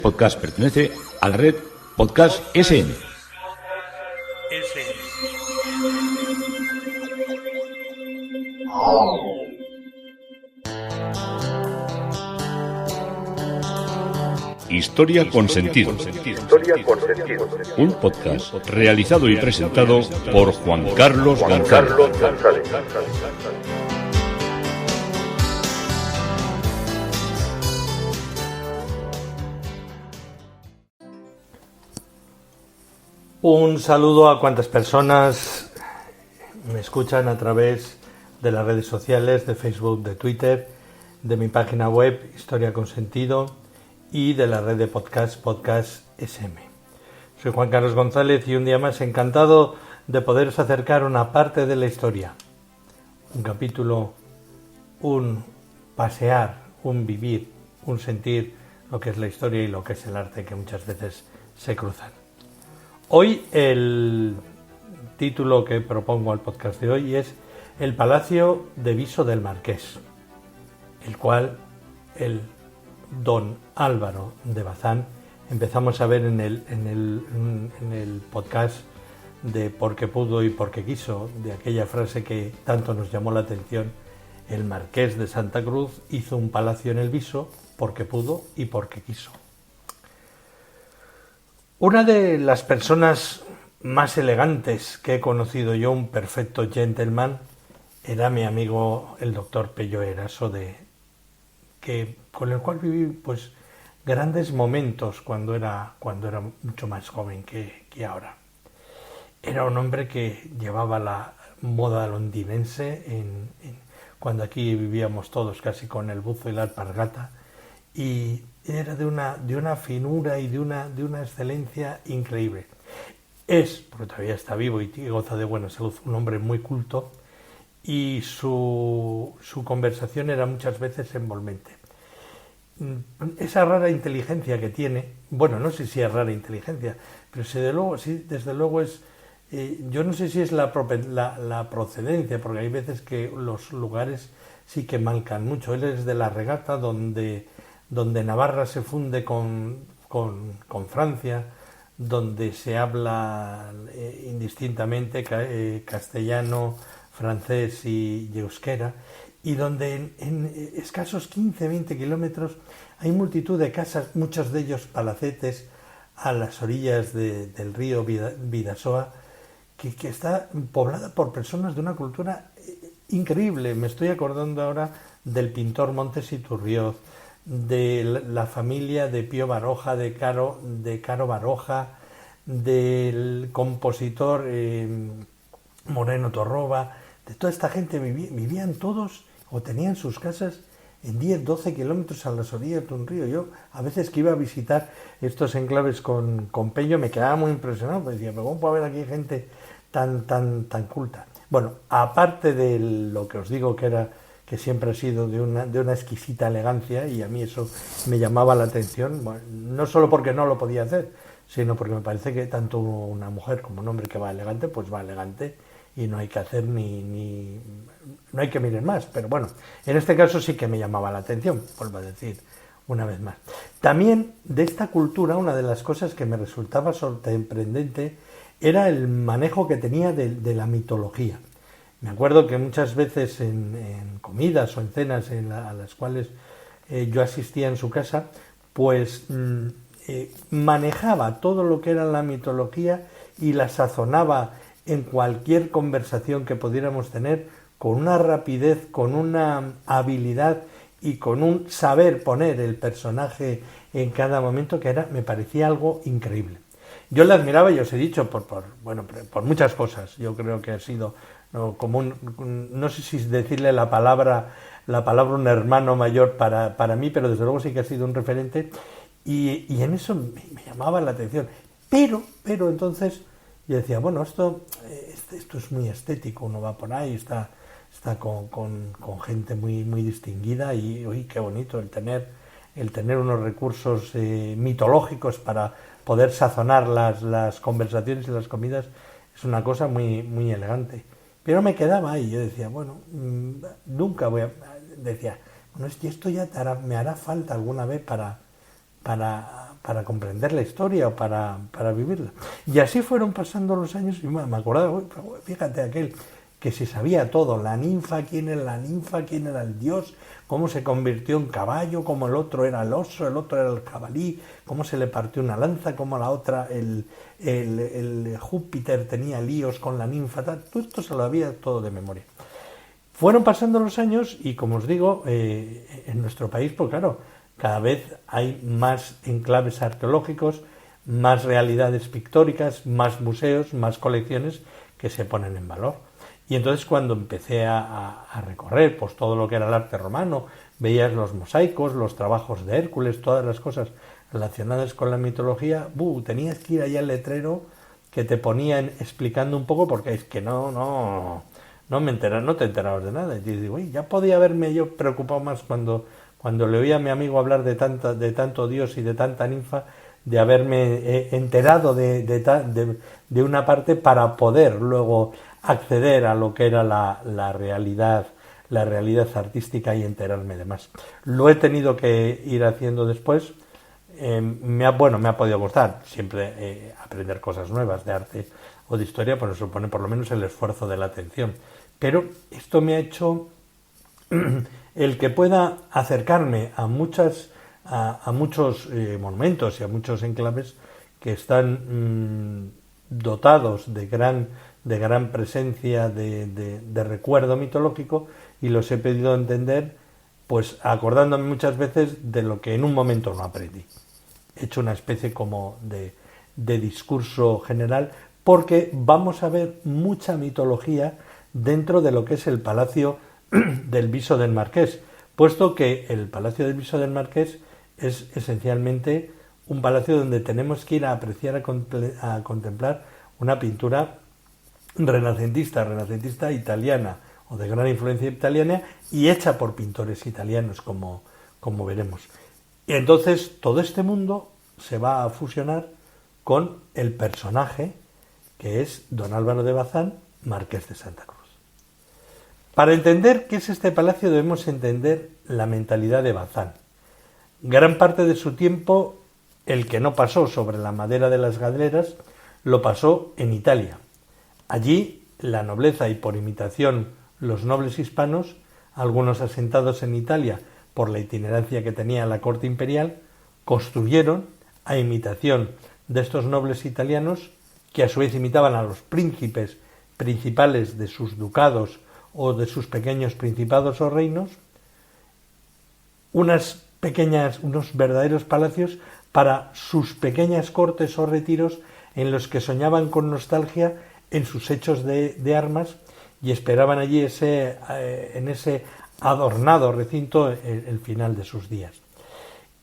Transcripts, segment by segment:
Podcast pertenece a la red Podcast SN. Historia con sentido. Un podcast realizado y presentado por Juan Carlos González. Un saludo a cuantas personas me escuchan a través de las redes sociales, de Facebook, de Twitter, de mi página web Historia con Sentido y de la red de podcast SM. Soy Juan Carlos González y un día más encantado de poderos acercar una parte de la historia, un capítulo, un pasear, un vivir, un sentir lo que es la historia y lo que es el arte, que muchas veces se cruzan. Hoy el título que propongo al podcast de hoy es El Palacio de Viso del Marqués, el cual el don Álvaro de Bazán empezamos a ver en el podcast de Porque pudo y porque quiso, de aquella frase que tanto nos llamó la atención: el Marqués de Santa Cruz hizo un palacio en el Viso porque pudo y porque quiso. Una de las personas más elegantes que he conocido yo, un perfecto gentleman, era mi amigo el doctor Pello Eraso, con el cual viví pues grandes momentos cuando era mucho más joven que ahora. Era un hombre que llevaba la moda londinense cuando aquí vivíamos todos casi con el buzo y la alpargata, y era de una finura y de una excelencia increíble. Es, porque todavía está vivo y goza de buena salud, un hombre muy culto, y su conversación era muchas veces envolvente. Esa rara inteligencia que tiene, bueno, no sé si es rara inteligencia, pero desde luego es, yo no sé si es la procedencia, porque hay veces que los lugares sí que marcan mucho. Él es de la Regata, donde Navarra se funde con Francia, donde se habla indistintamente castellano, francés y euskera, y donde en escasos 15-20 kilómetros hay multitud de casas, muchos de ellos palacetes, a las orillas del río Bidasoa, que está poblada por personas de una cultura increíble. Me estoy acordando ahora del pintor Montes Iturrioz, de la familia de Pío Baroja, de Caro Baroja, del compositor Moreno Torroba. De toda esta gente vivían todos o tenían sus casas en 10-12 kilómetros a las orillas de un río. Yo a veces que iba a visitar estos enclaves con Pello me quedaba muy impresionado, porque decía, pero ¿cómo puede haber aquí gente tan culta? Bueno, aparte de lo que os digo que siempre ha sido de una exquisita elegancia, y a mí eso me llamaba la atención, bueno, no solo porque no lo podía hacer, sino porque me parece que tanto una mujer como un hombre que va elegante, pues va elegante, y no hay que hacer no hay que mirar más. Pero bueno, en este caso sí que me llamaba la atención, vuelvo a decir una vez más. También de esta cultura, una de las cosas que me resultaba sorprendente era el manejo que tenía de la mitología. Me acuerdo que muchas veces en comidas o en cenas a las cuales yo asistía en su casa, pues manejaba todo lo que era la mitología y la sazonaba en cualquier conversación que pudiéramos tener con una rapidez, con una habilidad y con un saber poner el personaje en cada momento que me parecía algo increíble. Yo le admiraba, y os he dicho, por muchas cosas. Yo creo que ha sido no sé si decirle la palabra un hermano mayor para mí, pero desde luego sí que ha sido un referente, y en eso me llamaba la atención. Pero entonces yo decía, bueno, esto es muy estético, uno va por ahí, está con gente muy, muy distinguida, y uy, qué bonito el tener unos recursos mitológicos para poder sazonar las conversaciones y las comidas. Es una cosa muy, muy elegante. Pero me quedaba ahí, yo decía, bueno, nunca decía, bueno, es que esto ya me hará falta alguna vez para para comprender la historia o para vivirla. Y así fueron pasando los años y me acordaba, fíjate aquel que se sabía todo, la ninfa, quién era el dios, cómo se convirtió en caballo, cómo el otro era el oso, el otro era el jabalí, cómo se le partió una lanza, cómo la otra, el Júpiter tenía líos con la ninfa, todo esto se lo había todo de memoria. Fueron pasando los años y, como os digo, en nuestro país, pues claro, cada vez hay más enclaves arqueológicos, más realidades pictóricas, más museos, más colecciones que se ponen en valor. Y entonces cuando empecé a recorrer pues todo lo que era el arte romano, veías los mosaicos, los trabajos de Hércules, todas las cosas relacionadas con la mitología, tenías que ir allá al letrero que te ponían explicando un poco, porque es que no te enterabas de nada. Y digo, ya podía haberme yo preocupado más cuando le oía a mi amigo hablar de tanto dios y de tanta ninfa, de haberme enterado de una parte para poder luego acceder a lo que era la realidad artística y enterarme de más. Lo he tenido que ir haciendo después. Me ha podido gustar siempre aprender cosas nuevas de arte o de historia, pues supone por lo menos el esfuerzo de la atención. Pero esto me ha hecho el que pueda acercarme a muchos monumentos y a muchos enclaves que están dotados de gran presencia de recuerdo mitológico, y los he pedido entender pues acordándome muchas veces de lo que en un momento no aprendí. He hecho una especie como de discurso general, porque vamos a ver mucha mitología dentro de lo que es el Palacio del Viso del Marqués, puesto que el Palacio del Viso del Marqués es esencialmente un palacio donde tenemos que ir a apreciar, a contemplar una pintura renacentista italiana, o de gran influencia italiana, y hecha por pintores italianos, como veremos. Y entonces todo este mundo se va a fusionar con el personaje que es don Álvaro de Bazán, Marqués de Santa Cruz. Para entender qué es este palacio debemos entender la mentalidad de Bazán. Gran parte de su tiempo, el que no pasó sobre la madera de las galeras, lo pasó en Italia. Allí la nobleza y por imitación los nobles hispanos, algunos asentados en Italia por la itinerancia que tenía la corte imperial, construyeron, a imitación de estos nobles italianos, que a su vez imitaban a los príncipes principales de sus ducados o de sus pequeños principados o reinos, unos verdaderos palacios para sus pequeñas cortes o retiros, en los que soñaban con nostalgia en sus hechos de armas y esperaban allí en ese adornado recinto el final de sus días.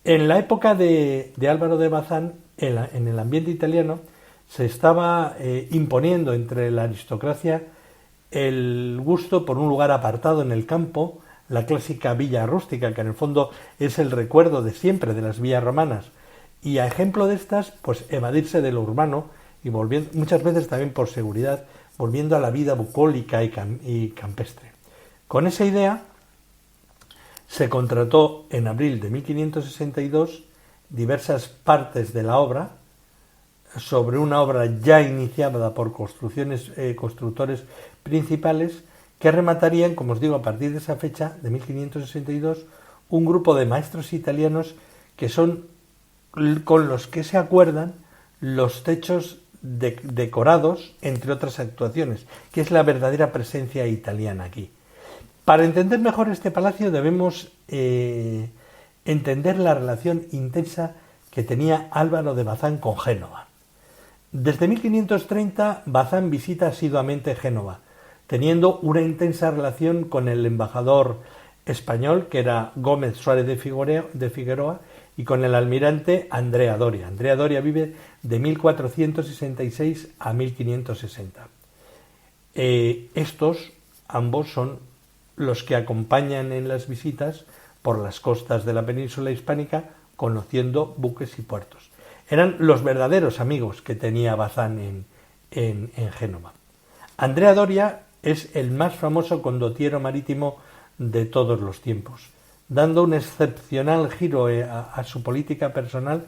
En la época de Álvaro de Bazán, en el ambiente italiano, se estaba imponiendo entre la aristocracia el gusto por un lugar apartado en el campo, la clásica villa rústica, que en el fondo es el recuerdo de siempre de las villas romanas, y a ejemplo de estas, pues evadirse de lo urbano y volviendo, muchas veces también por seguridad, volviendo a la vida bucólica y campestre. Con esa idea se contrató en abril de 1562 diversas partes de la obra, sobre una obra ya iniciada por constructores principales, que rematarían, como os digo, a partir de esa fecha, de 1562, un grupo de maestros italianos que son con los que se acuerdan los techos decorados, entre otras actuaciones, que es la verdadera presencia italiana aquí. Para entender mejor este palacio debemos entender la relación intensa que tenía Álvaro de Bazán con Génova. Desde 1530 Bazán visita asiduamente Génova, teniendo una intensa relación con el embajador español, que era Gómez Suárez de Figueroa, y con el almirante Andrea Doria. Andrea Doria vive de 1466 a 1560. Estos ambos son los que acompañan en las visitas por las costas de la península hispánica, conociendo buques y puertos. Eran los verdaderos amigos que tenía Bazán en Génova. Andrea Doria es el más famoso condottiero marítimo de todos los tiempos, dando un excepcional giro a su política personal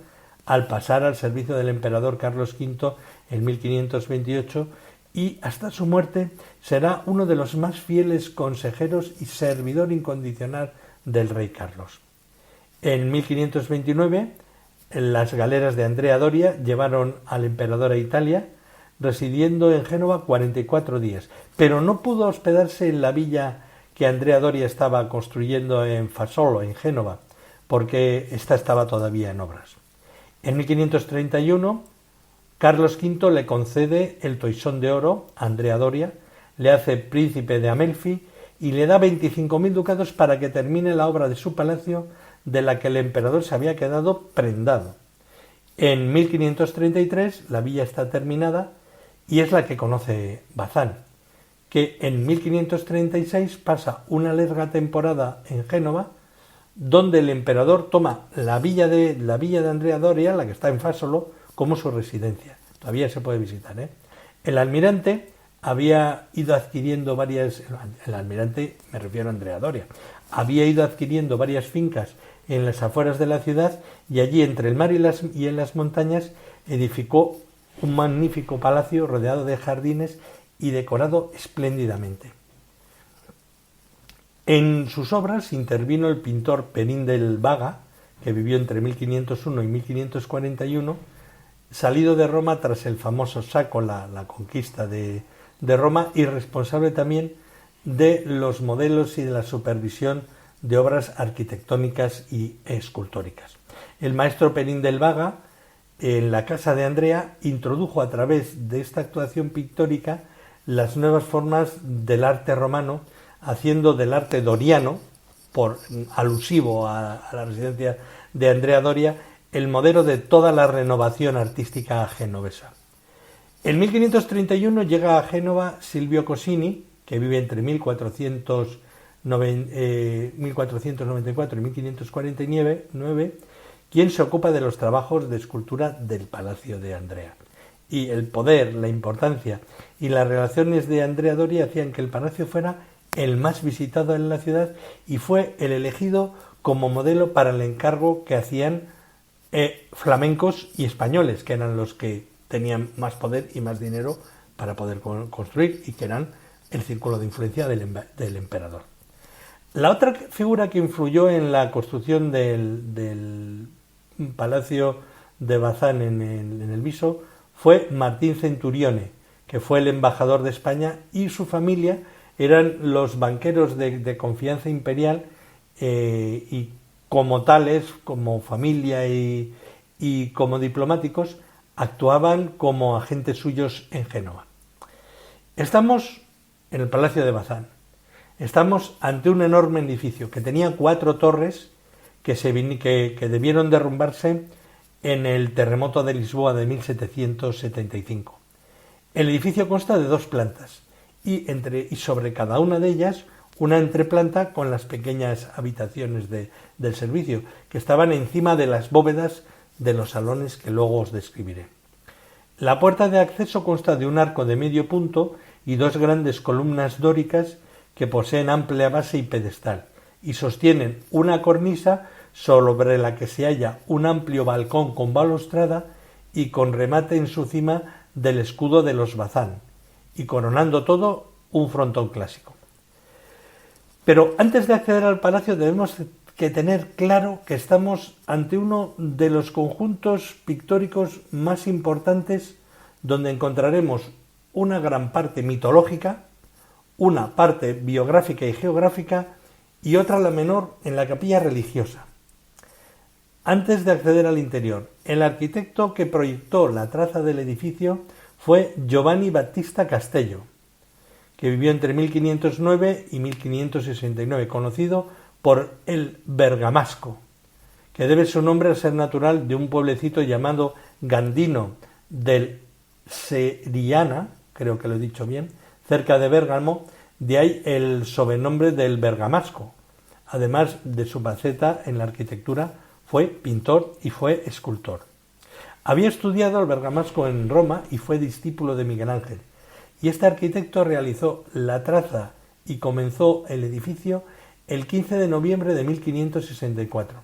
al pasar al servicio del emperador Carlos V en 1528 y hasta su muerte será uno de los más fieles consejeros y servidor incondicional del rey Carlos. En 1529, las galeras de Andrea Doria llevaron al emperador a Italia, residiendo en Génova 44 días, pero no pudo hospedarse en la villa que Andrea Doria estaba construyendo en Fasolo, en Génova, porque ésta estaba todavía en obras. En 1531, Carlos V le concede el Toisón de Oro a Andrea Doria, le hace príncipe de Amelfi y le da 25.000 ducados para que termine la obra de su palacio, de la que el emperador se había quedado prendado. En 1533 la villa está terminada y es la que conoce Bazán, que en 1536 pasa una larga temporada en Génova, donde el emperador toma la villa de Andrea Doria, la que está en Fasolo, como su residencia. Todavía se puede visitar, ¿eh? El almirante había ido adquiriendo el almirante, me refiero a Andrea Doria, había ido adquiriendo varias fincas en las afueras de la ciudad y allí entre el mar y en las montañas edificó un magnífico palacio rodeado de jardines y decorado espléndidamente. En sus obras intervino el pintor Perín del Vaga, que vivió entre 1501 y 1541, salido de Roma tras el famoso saco, la conquista de Roma, y responsable también de los modelos y de la supervisión de obras arquitectónicas y escultóricas. El maestro Perín del Vaga, en la casa de Andrea, introdujo a través de esta actuación pictórica las nuevas formas del arte romano, haciendo del arte doriano, por alusivo a la residencia de Andrea Doria, el modelo de toda la renovación artística genovesa. En 1531 llega a Génova Silvio Cosini, que vive entre 1494 y 1549, quien se ocupa de los trabajos de escultura del Palacio de Andrea. Y el poder, la importancia y las relaciones de Andrea Doria hacían que el palacio fuera el más visitado en la ciudad y fue el elegido como modelo para el encargo que hacían flamencos y españoles, que eran los que tenían más poder y más dinero para poder construir y que eran el círculo de influencia del emperador. La otra figura que influyó en la construcción del Palacio de Bazán en el Viso fue Martín Centurione, que fue el embajador de España, y su familia eran los banqueros de confianza imperial, y como tales, como familia y como diplomáticos, actuaban como agentes suyos en Génova. Estamos en el Palacio de Bazán. Estamos ante un enorme edificio que tenía 4 torres que debieron derrumbarse en el terremoto de Lisboa de 1775. El edificio consta de 2 plantas y sobre cada una de ellas una entreplanta con las pequeñas habitaciones del servicio, que estaban encima de las bóvedas de los salones que luego os describiré. La puerta de acceso consta de un arco de medio punto y 2 grandes columnas dóricas que poseen amplia base y pedestal, y sostienen una cornisa sobre la que se halla un amplio balcón con balaustrada y con remate en su cima del escudo de los Bazán, y coronando todo un frontón clásico. Pero antes de acceder al palacio debemos que tener claro que estamos ante uno de los conjuntos pictóricos más importantes, donde encontraremos una gran parte mitológica, una parte biográfica y geográfica y otra, la menor, en la capilla religiosa. Antes de acceder al interior, el arquitecto que proyectó la traza del edificio fue Giovanni Battista Castello, que vivió entre 1509 y 1569, conocido por el Bergamasco, que debe su nombre al ser natural de un pueblecito llamado Gandino del Seriana, creo que lo he dicho bien, cerca de Bérgamo, de ahí el sobrenombre del Bergamasco. Además de su faceta en la arquitectura, fue pintor y fue escultor. Había estudiado el Bergamasco en Roma y fue discípulo de Miguel Ángel, y este arquitecto realizó la traza y comenzó el edificio el 15 de noviembre de 1564.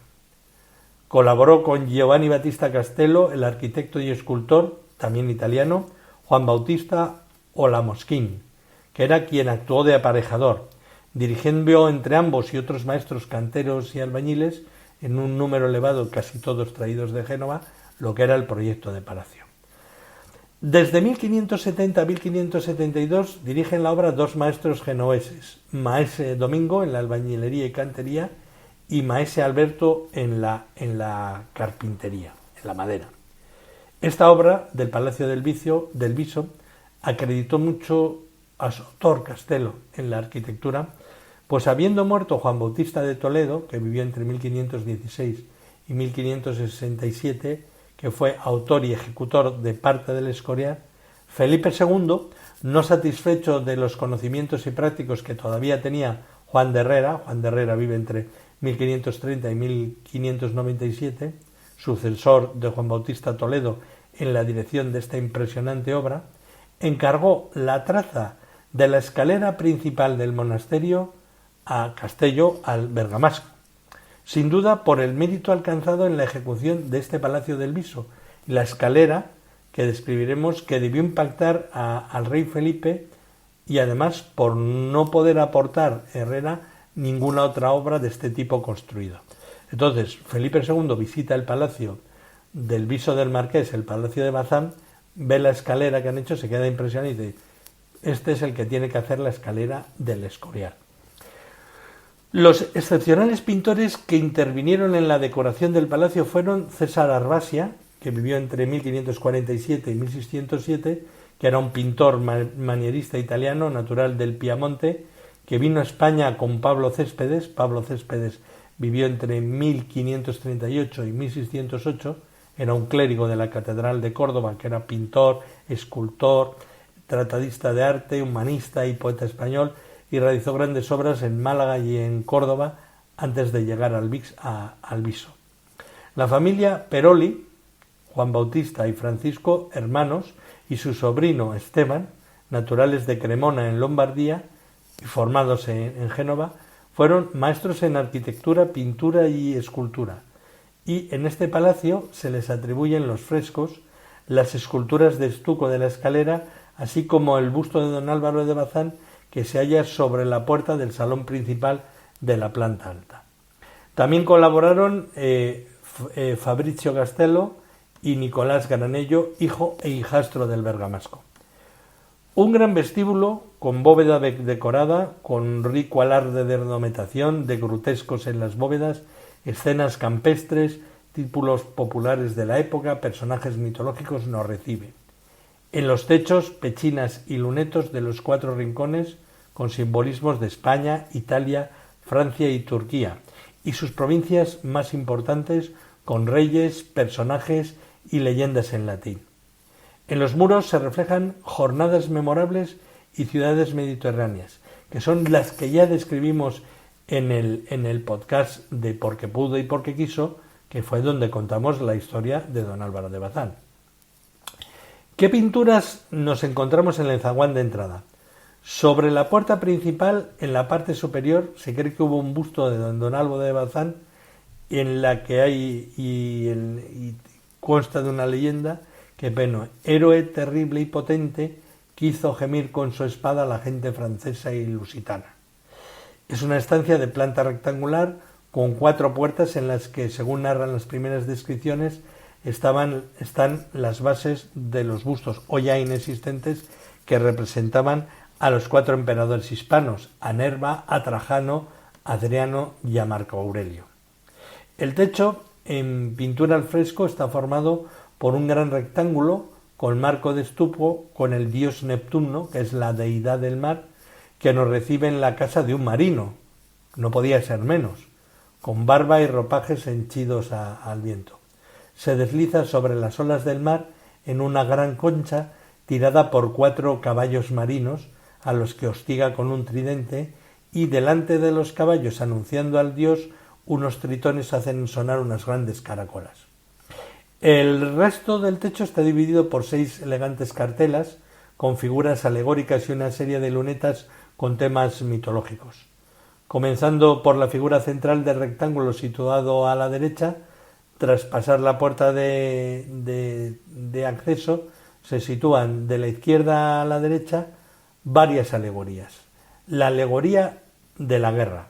Colaboró con Giovanni Battista Castello, el arquitecto y escultor, también italiano, Juan Bautista Olamoschin, que era quien actuó de aparejador, dirigiendo entre ambos y otros maestros canteros y albañiles, en un número elevado, casi todos traídos de Génova, lo que era el proyecto de palacio. Desde 1570 a 1572 dirigen la obra dos maestros genoveses, Maese Domingo en la albañilería y cantería y Maese Alberto en la carpintería, en la madera. Esta obra del Palacio del Viso acreditó mucho a su autor Castello en la arquitectura, pues habiendo muerto Juan Bautista de Toledo, que vivió entre 1516 y 1567, que fue autor y ejecutor de parte del Escorial, Felipe II, no satisfecho de los conocimientos y prácticos que todavía tenía Juan de Herrera vive entre 1530 y 1597, sucesor de Juan Bautista Toledo en la dirección de esta impresionante obra, encargó la traza de la escalera principal del monasterio a Castello al Bergamasco, sin duda por el mérito alcanzado en la ejecución de este Palacio del Viso, y la escalera que describiremos, que debió impactar al rey Felipe, y además por no poder aportar Herrera ninguna otra obra de este tipo construido. Entonces Felipe II visita el Palacio del Viso del Marqués, el Palacio de Bazán, ve la escalera que han hecho, se queda impresionado y dice: este es el que tiene que hacer la escalera del Escorial. Los excepcionales pintores que intervinieron en la decoración del palacio fueron César Arbasia, que vivió entre 1547 y 1607, que era un pintor manierista italiano, natural del Piamonte, que vino a España con Pablo Céspedes. Pablo Céspedes vivió entre 1538 y 1608, era un clérigo de la Catedral de Córdoba, que era pintor, escultor, tratadista de arte, humanista y poeta español, y realizó grandes obras en Málaga y en Córdoba antes de llegar al Viso. La familia Peroli, Juan Bautista y Francisco, hermanos, y su sobrino Esteban, naturales de Cremona en Lombardía y formados en Génova, fueron maestros en arquitectura, pintura y escultura, y en este palacio se les atribuyen los frescos, las esculturas de estuco de la escalera, así como el busto de don Álvaro de Bazán, que se halla sobre la puerta del salón principal de la planta alta. También colaboraron Fabrizio Castello y Nicolás Granello, hijo e hijastro del Bergamasco. Un gran vestíbulo con bóveda decorada, con rico alarde de ornamentación, de grutescos en las bóvedas, escenas campestres, títulos populares de la época, personajes mitológicos, nos recibe. En los techos, pechinas y lunetos de los cuatro rincones, con simbolismos de España, Italia, Francia y Turquía, y sus provincias más importantes, con reyes, personajes y leyendas en latín. En los muros se reflejan jornadas memorables y ciudades mediterráneas, que son las que ya describimos en el podcast de Porque pudo y porque quiso, que fue donde contamos la historia de don Álvaro de Bazán. ¿Qué pinturas nos encontramos en el zaguán de entrada? Sobre la puerta principal, en la parte superior, se cree que hubo un busto de don Álvaro de Bazán, en la que hay y consta de una leyenda que, bueno, héroe terrible y potente que hizo gemir con su espada a la gente francesa y lusitana. Es una estancia de planta rectangular con 4 puertas en las que, según narran las primeras descripciones, están las bases de los bustos, o ya inexistentes, que representaban a los 4 emperadores hispanos, a Nerva, a Trajano, a Adriano y a Marco Aurelio. El techo, en pintura al fresco, está formado por un gran rectángulo con marco de estuco con el dios Neptuno, que es la deidad del mar, que nos recibe en la casa de un marino, no podía ser menos, con barba y ropajes henchidos al viento. Se desliza sobre las olas del mar en una gran concha tirada por 4 caballos marinos, a los que hostiga con un tridente, y delante de los caballos, anunciando al dios, unos tritones hacen sonar unas grandes caracolas. El resto del techo está dividido por 6 elegantes cartelas con figuras alegóricas y una serie de lunetas con temas mitológicos. Comenzando por la figura central del rectángulo situado a la derecha, Tras pasar la puerta de acceso, se sitúan de la izquierda a la derecha varias alegorías. La alegoría de la guerra.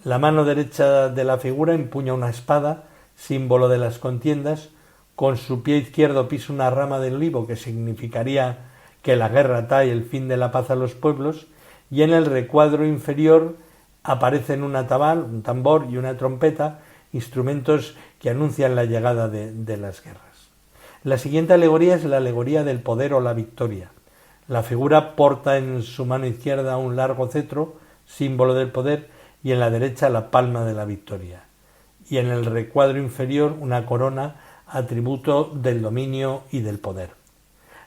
La mano derecha de la figura empuña una espada, símbolo de las contiendas. Con su pie izquierdo pisa una rama de olivo, que significaría que la guerra trae el fin de la paz a los pueblos, y en el recuadro inferior aparecen un atabal, un tambor y una trompeta, instrumentos que anuncian la llegada de las guerras. La siguiente alegoría es la alegoría del poder o la victoria. La figura porta en su mano izquierda un largo cetro, símbolo del poder, y en la derecha la palma de la victoria. Y en el recuadro inferior una corona, atributo del dominio y del poder.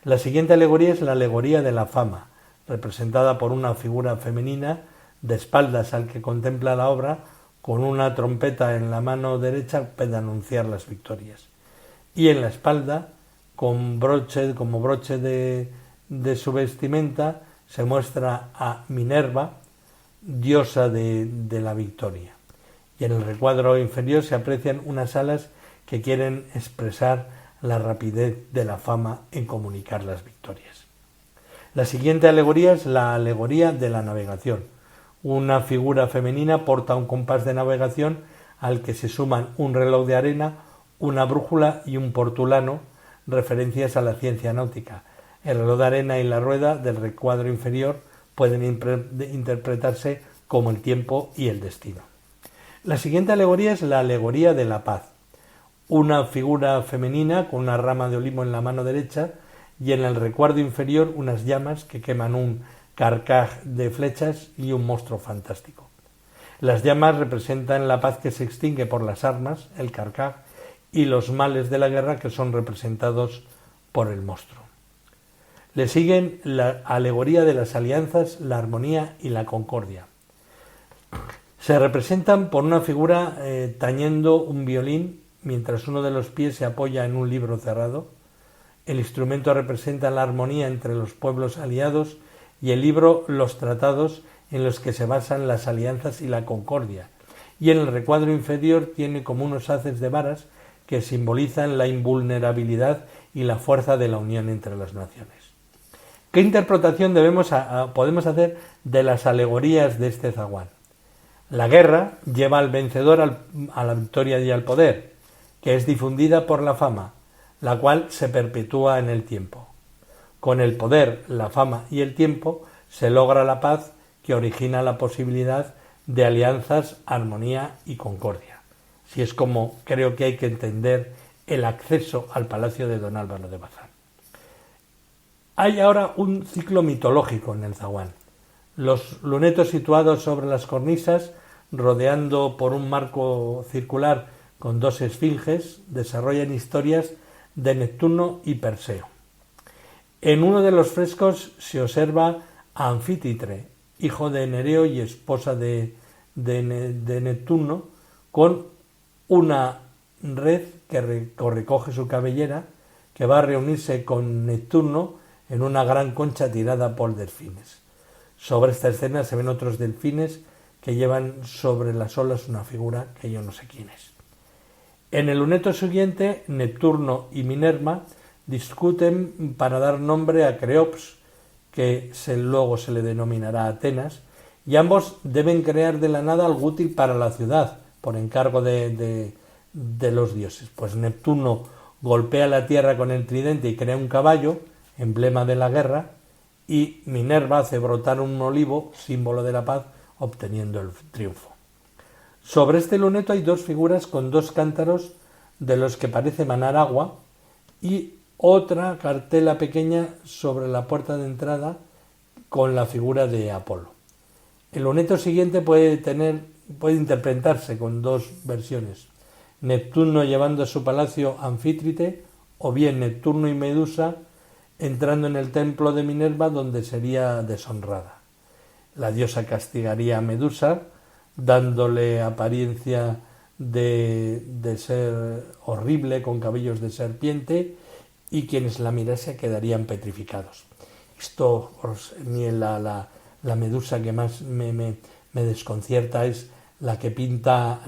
La siguiente alegoría es la alegoría de la fama, representada por una figura femenina de espaldas al que contempla la obra, con una trompeta en la mano derecha para anunciar las victorias. Y en la espalda, como broche de su vestimenta, se muestra a Minerva, diosa de la victoria. Y en el recuadro inferior se aprecian unas alas que quieren expresar la rapidez de la fama en comunicar las victorias. La siguiente alegoría es la alegoría de la navegación. Una figura femenina porta un compás de navegación al que se suman un reloj de arena, una brújula y un portulano, referencias a la ciencia náutica. El reloj de arena y la rueda del recuadro inferior pueden interpretarse como el tiempo y el destino. La siguiente alegoría es la alegoría de la paz. Una figura femenina con una rama de olivo en la mano derecha y en el recuadro inferior unas llamas que queman un carcaj de flechas y un monstruo fantástico. Las llamas representan la paz que se extingue por las armas, el carcaj, y los males de la guerra, que son representados por el monstruo. Le siguen la alegoría de las alianzas, la armonía y la concordia. Se representan por una figura tañendo un violín mientras uno de los pies se apoya en un libro cerrado. El instrumento representa la armonía entre los pueblos aliados y el libro los tratados en los que se basan las alianzas y la concordia. Y en el recuadro inferior tiene como unos haces de varas que simbolizan la invulnerabilidad y la fuerza de la unión entre las naciones. ¿Qué interpretación podemos hacer de las alegorías de este zaguán? La guerra lleva al vencedor a la victoria y al poder, que es difundida por la fama, la cual se perpetúa en el tiempo. Con el poder, la fama y el tiempo se logra la paz, que origina la posibilidad de alianzas, armonía y concordia. Si es como creo que hay que entender el acceso al palacio de don Álvaro de Bazán. Hay ahora un ciclo mitológico en el zaguán. Los lunetos situados sobre las cornisas, rodeando por un marco circular con dos esfinges, desarrollan historias de Neptuno y Perseo. En uno de los frescos se observa a Anfítritre, hijo de Nereo y esposa de Neptuno, con una red que recoge su cabellera, que va a reunirse con Neptuno en una gran concha tirada por delfines. Sobre esta escena se ven otros delfines que llevan sobre las olas una figura que yo no sé quién es. En el luneto siguiente, Neptuno y Minerva discuten para dar nombre a Creops, que luego se le denominará Atenas, y ambos deben crear de la nada algo útil para la ciudad, por encargo de los dioses. Pues Neptuno golpea la tierra con el tridente y crea un caballo, emblema de la guerra, y Minerva hace brotar un olivo, símbolo de la paz, obteniendo el triunfo. Sobre este luneto hay dos figuras con dos cántaros de los que parece manar agua y otra cartela pequeña sobre la puerta de entrada con la figura de Apolo. El luneto siguiente puede interpretarse con dos versiones: Neptuno llevando a su palacio Anfítrite, o bien Neptuno y Medusa entrando en el templo de Minerva, donde sería deshonrada. La diosa castigaría a Medusa, dándole apariencia de ser horrible, con cabellos de serpiente, y quienes la mirase quedarían petrificados. Esto, la Medusa que más me desconcierta es la que pinta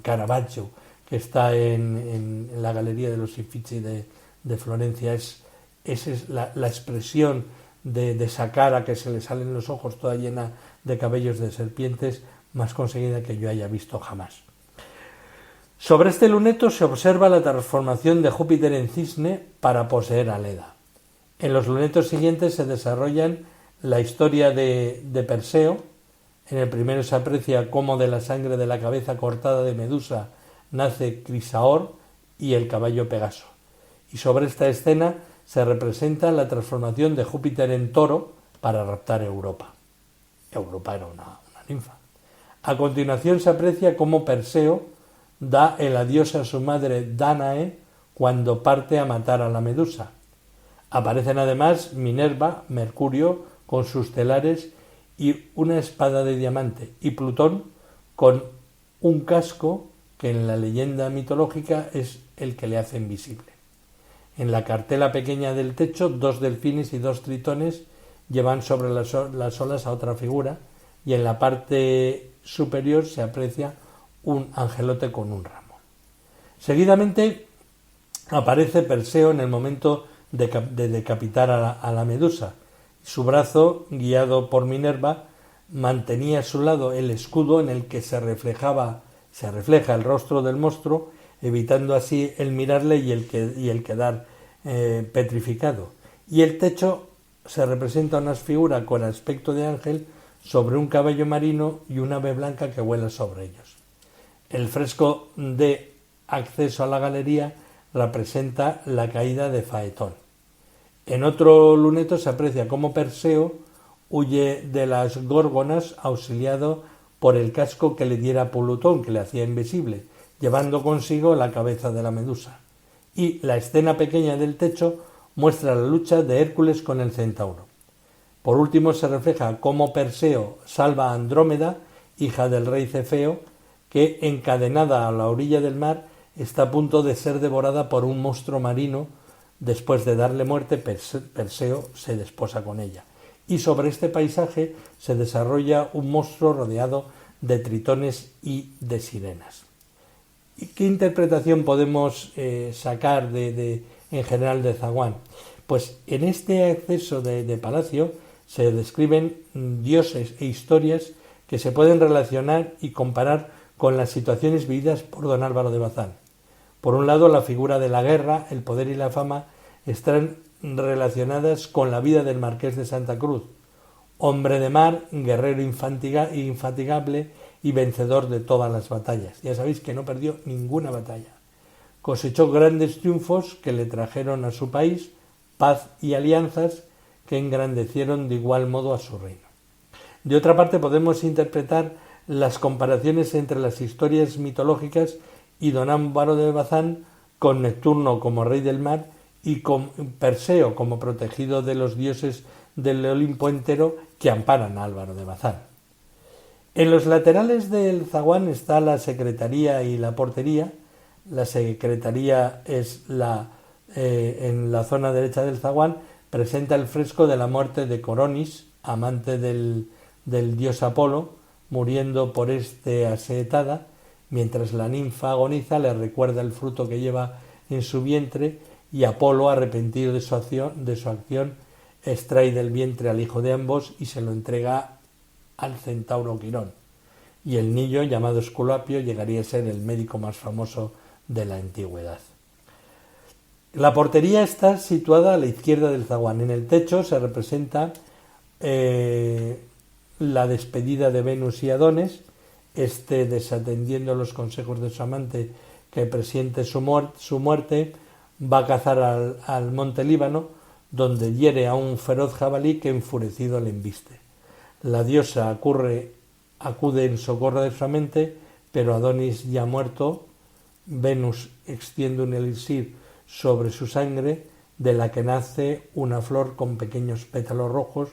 Caravaggio, que está en la Galería de los Uffizi de Florencia. Esa es la expresión de esa cara que se le salen los ojos toda llena de cabellos de serpientes más conseguida que yo haya visto jamás. Sobre este luneto se observa la transformación de Júpiter en cisne para poseer a Leda. En los lunetos siguientes se desarrollan la historia de Perseo. En el primero se aprecia cómo de la sangre de la cabeza cortada de Medusa nace Crisaor y el caballo Pegaso. Y sobre esta escena se representa la transformación de Júpiter en toro para raptar Europa. Europa era una ninfa. A continuación se aprecia cómo Perseo da el adiós a su madre Dánae cuando parte a matar a la Medusa. Aparecen además Minerva, Mercurio con sus telares y una espada de diamante, y Plutón con un casco que en la leyenda mitológica es el que le hace invisible. En la cartela pequeña del techo, 2 delfines y 2 tritones llevan sobre las olas a otra figura, y en la parte superior se aprecia un angelote con un ramo. Seguidamente aparece Perseo en el momento de decapitar a la Medusa. Su brazo, guiado por Minerva, mantenía a su lado el escudo en el que se refleja el rostro del monstruo, evitando así el mirarle y el quedar petrificado. Y el techo se representa una figura con aspecto de ángel sobre un caballo marino y un ave blanca que vuela sobre ellos. El fresco de acceso a la galería representa la caída de Faetón. En otro luneto se aprecia cómo Perseo huye de las górgonas auxiliado por el casco que le diera Plutón, que le hacía invisible, llevando consigo la cabeza de la Medusa. Y la escena pequeña del techo muestra la lucha de Hércules con el centauro. Por último se refleja cómo Perseo salva a Andrómeda, hija del rey Cefeo, que, encadenada a la orilla del mar, está a punto de ser devorada por un monstruo marino. Después de darle muerte, Perseo se desposa con ella. Y sobre este paisaje se desarrolla un monstruo rodeado de tritones y de sirenas. ¿Y qué interpretación podemos sacar en general de zaguán? Pues en este acceso de palacio se describen dioses e historias que se pueden relacionar y comparar con las situaciones vividas por don Álvaro de Bazán. Por un lado, la figura de la guerra, el poder y la fama están relacionadas con la vida del Marqués de Santa Cruz, hombre de mar, guerrero infatigable y vencedor de todas las batallas. Ya sabéis que no perdió ninguna batalla. Cosechó grandes triunfos que le trajeron a su país paz y alianzas que engrandecieron de igual modo a su reino. De otra parte, podemos interpretar las comparaciones entre las historias mitológicas y don Álvaro de Bazán, con Neptuno como rey del mar y con Perseo como protegido de los dioses del Olimpo entero que amparan a Álvaro de Bazán. En los laterales del zaguán está la secretaría y la portería. La secretaría es en la zona derecha del zaguán, presenta el fresco de la muerte de Coronis, amante del dios Apolo, muriendo por este aseetada. Mientras la ninfa agoniza, le recuerda el fruto que lleva en su vientre, y Apolo, arrepentido de su acción, extrae del vientre al hijo de ambos y se lo entrega al centauro Quirón. Y el niño, llamado Esculapio, llegaría a ser el médico más famoso de la antigüedad. La portería está situada a la izquierda del zaguán. En el techo se representa la despedida de Venus y Adonis, desatendiendo los consejos de su amante, que presiente su muerte, va a cazar al monte Líbano, donde hiere a un feroz jabalí que enfurecido le embiste. La diosa acude en socorro de su amante, pero Adonis ya muerto. Venus extiende un elixir sobre su sangre, de la que nace una flor con pequeños pétalos rojos,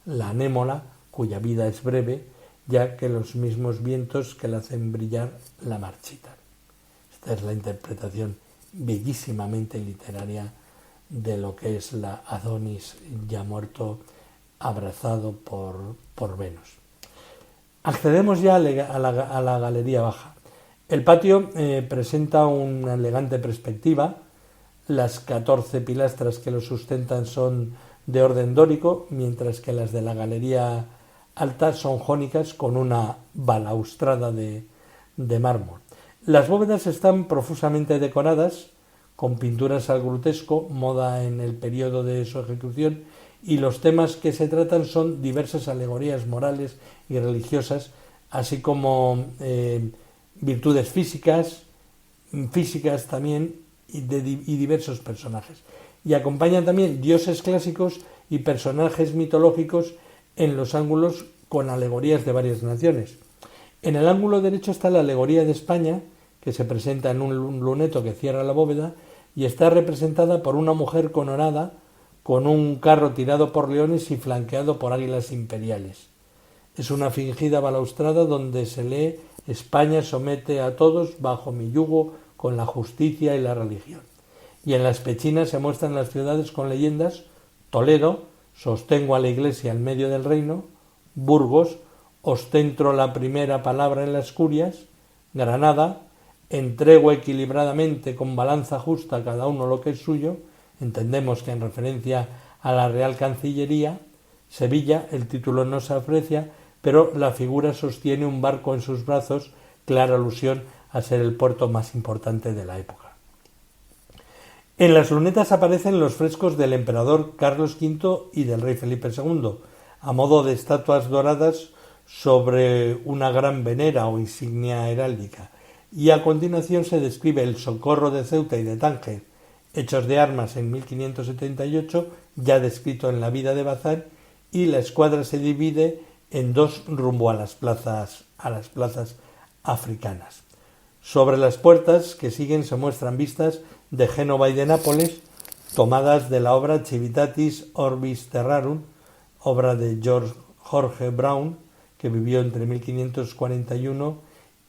la anémona, cuya vida es breve, ya que los mismos vientos que la hacen brillar la marchitan. Esta es la interpretación bellísimamente literaria de lo que es la Adonis ya muerto, abrazado por Venus. Accedemos ya a la galería baja. El patio presenta una elegante perspectiva. Las 14 pilastras que lo sustentan son de orden dórico, mientras que las de la galería alta son jónicas con una balaustrada de mármol. Las bóvedas están profusamente decoradas con pinturas al grutesco, moda en el periodo de su ejecución, y los temas que se tratan son diversas alegorías morales y religiosas, así como virtudes físicas también, y diversos personajes. Y acompañan también dioses clásicos y personajes mitológicos en los ángulos con alegorías de varias naciones. En el ángulo derecho está la alegoría de España, que se presenta en un luneto que cierra la bóveda y está representada por una mujer coronada con un carro tirado por leones y flanqueado por águilas imperiales. Es una fingida balaustrada donde se lee: España somete a todos bajo mi yugo con la justicia y la religión. Y en las pechinas se muestran las ciudades con leyendas: Toledo, sostengo a la iglesia en medio del reino; Burgos, ostento la primera palabra en las curias; Granada, entrego equilibradamente con balanza justa cada uno lo que es suyo, entendemos que en referencia a la Real Cancillería; Sevilla, el título no se aprecia, pero la figura sostiene un barco en sus brazos, clara alusión a ser el puerto más importante de la época. En las lunetas aparecen los frescos del emperador Carlos V y del rey Felipe II, a modo de estatuas doradas sobre una gran venera o insignia heráldica, y a continuación se describe el socorro de Ceuta y de Tánger, hechos de armas en 1578, ya descrito en la vida de Bazán, y la escuadra se divide en dos rumbo a las plazas africanas. Sobre las puertas que siguen se muestran vistas de Génova y de Nápoles, tomadas de la obra Civitatis Orbis Terrarum, obra de Jorge Brown, que vivió entre 1541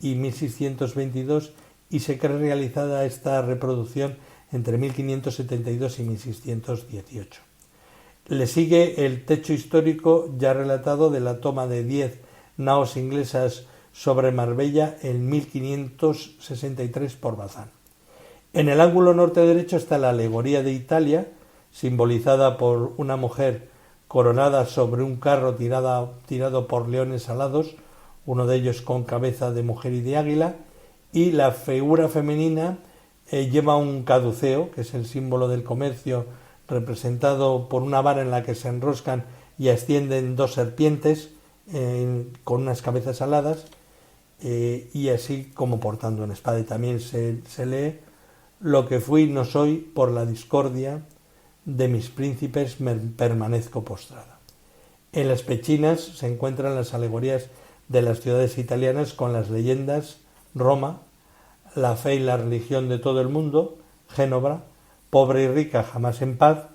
y 1622, y se cree realizada esta reproducción entre 1572 y 1618. Le sigue el techo histórico ya relatado de la toma de 10 naos inglesas sobre Marbella en 1563 por Bazán. En el ángulo norte derecho está la alegoría de Italia, simbolizada por una mujer coronada sobre un carro tirado por leones alados, uno de ellos con cabeza de mujer y de águila, y la figura femenina lleva un caduceo, que es el símbolo del comercio, representado por una vara en la que se enroscan y ascienden dos serpientes con unas cabezas aladas, y así como portando una espada. Y también se lee: lo que fui no soy, por la discordia de mis príncipes permanezco postrada. En las pechinas se encuentran las alegorías de las ciudades italianas con las leyendas: Roma, la fe y la religión de todo el mundo; Génova, pobre y rica jamás en paz,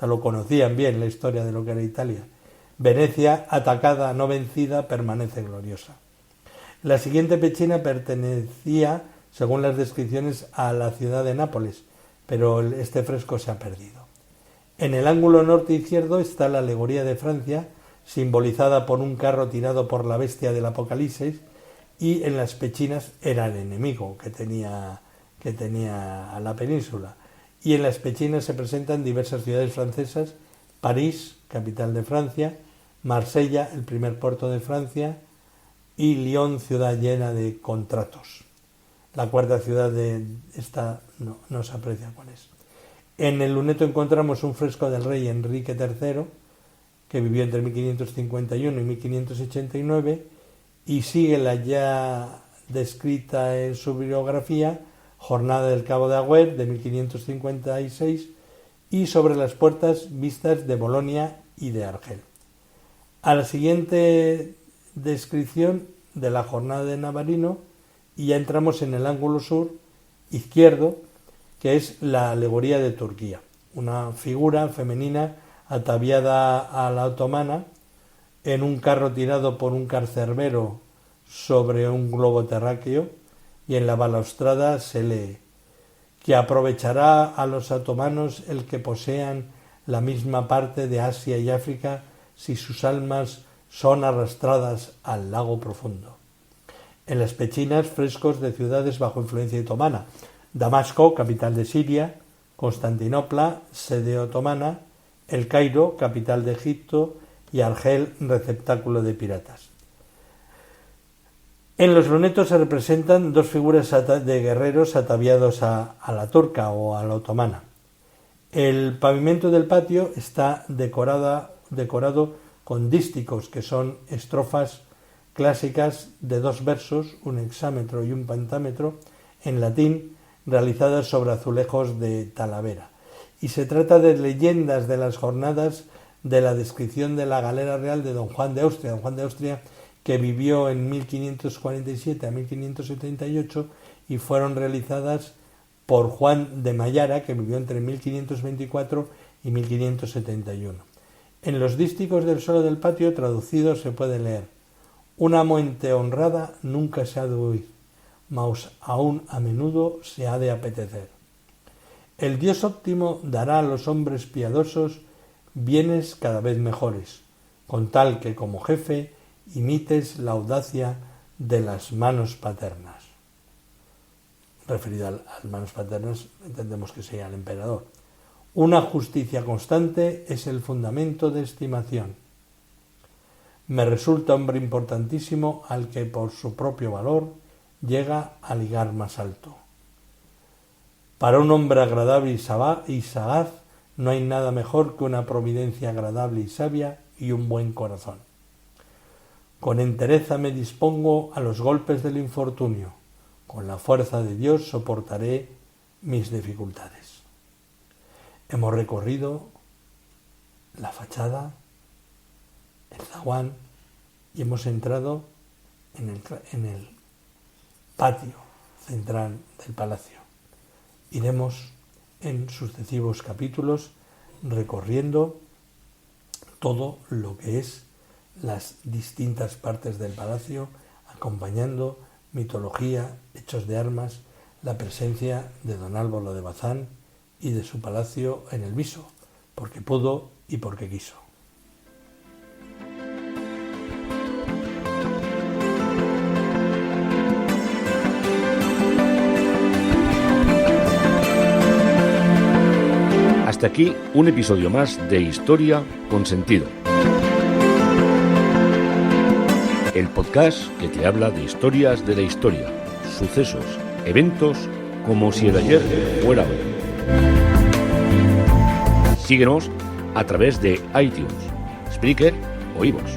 lo conocían bien la historia de lo que era Italia; Venecia, atacada no vencida, permanece gloriosa. La siguiente pechina pertenecía, según las descripciones, a la ciudad de Nápoles, pero este fresco se ha perdido. En el ángulo norte izquierdo está la alegoría de Francia, simbolizada por un carro tirado por la bestia del Apocalipsis, y en las pechinas era el enemigo que tenía a la península. Y en las pechinas se presentan diversas ciudades francesas: París, capital de Francia; Marsella, el primer puerto de Francia; y Lyon, ciudad llena de contratos. La cuarta ciudad de esta no se aprecia cuál es. En el luneto encontramos un fresco del rey Enrique III, que vivió entre 1551 y 1589, y sigue la ya descrita en su biografía Jornada del Cabo de Agüer de 1556, y sobre las puertas vistas de Bolonia y de Argel. A la siguiente descripción de la jornada de Navarino, y ya entramos en el ángulo sur izquierdo, que es la alegoría de Turquía, una figura femenina ataviada a la otomana en un carro tirado por un carcerbero sobre un globo terráqueo, y en la balaustrada se lee: que aprovechará a los otomanos el que posean la misma parte de Asia y África si sus almas son arrastradas al lago profundo. En las pechinas, frescos de ciudades bajo influencia otomana: Damasco, capital de Siria; Constantinopla, sede otomana; El Cairo, capital de Egipto; y Argel, receptáculo de piratas. En los lunetos se representan dos figuras de guerreros ataviados a la turca o a la otomana. El pavimento del patio está decorado con dísticos, que son estrofas clásicas de 2 versos, un hexámetro y un pentámetro, en latín, realizadas sobre azulejos de Talavera. Y se trata de leyendas de las jornadas de la descripción de la galera real de Don Juan de Austria, que vivió en 1547 a 1578 y fueron realizadas por Juan de Mayara, que vivió entre 1524 y 1571. En los dísticos del suelo del patio, traducido, se puede leer: una muerte honrada nunca se ha de huir, mas aún a menudo se ha de apetecer. El Dios óptimo dará a los hombres piadosos bienes cada vez mejores, con tal que como jefe imites la audacia de las manos paternas. Referido a las manos paternas, entendemos que sea el emperador. Una justicia constante es el fundamento de estimación. Me resulta hombre importantísimo al que por su propio valor llega a ligar más alto. Para un hombre agradable y sagaz no hay nada mejor que una providencia agradable y sabia y un buen corazón. Con entereza me dispongo a los golpes del infortunio. Con la fuerza de Dios soportaré mis dificultades. Hemos recorrido la fachada, el zaguán, y hemos entrado en el patio central del palacio. Iremos en sucesivos capítulos recorriendo todo lo que es las distintas partes del palacio, acompañando mitología, hechos de armas, la presencia de don Álvaro de Bazán y de su palacio en el Viso, porque pudo y porque quiso. Hasta aquí un episodio más de Historia con Sentido. El podcast que te habla de historias de la historia, sucesos, eventos, como si el ayer fuera hoy. Síguenos a través de iTunes, Spreaker o iVoox.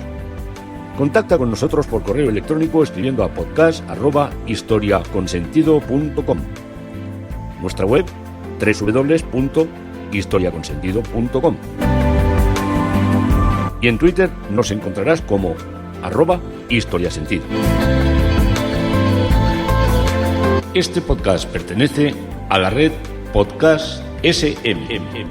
Contacta con nosotros por correo electrónico escribiendo a podcast@historiaconsentido.com. Nuestra web www.historiaconsentido.com. Y en Twitter nos encontrarás como @historiasentido. Este podcast pertenece a la red Podcast SM.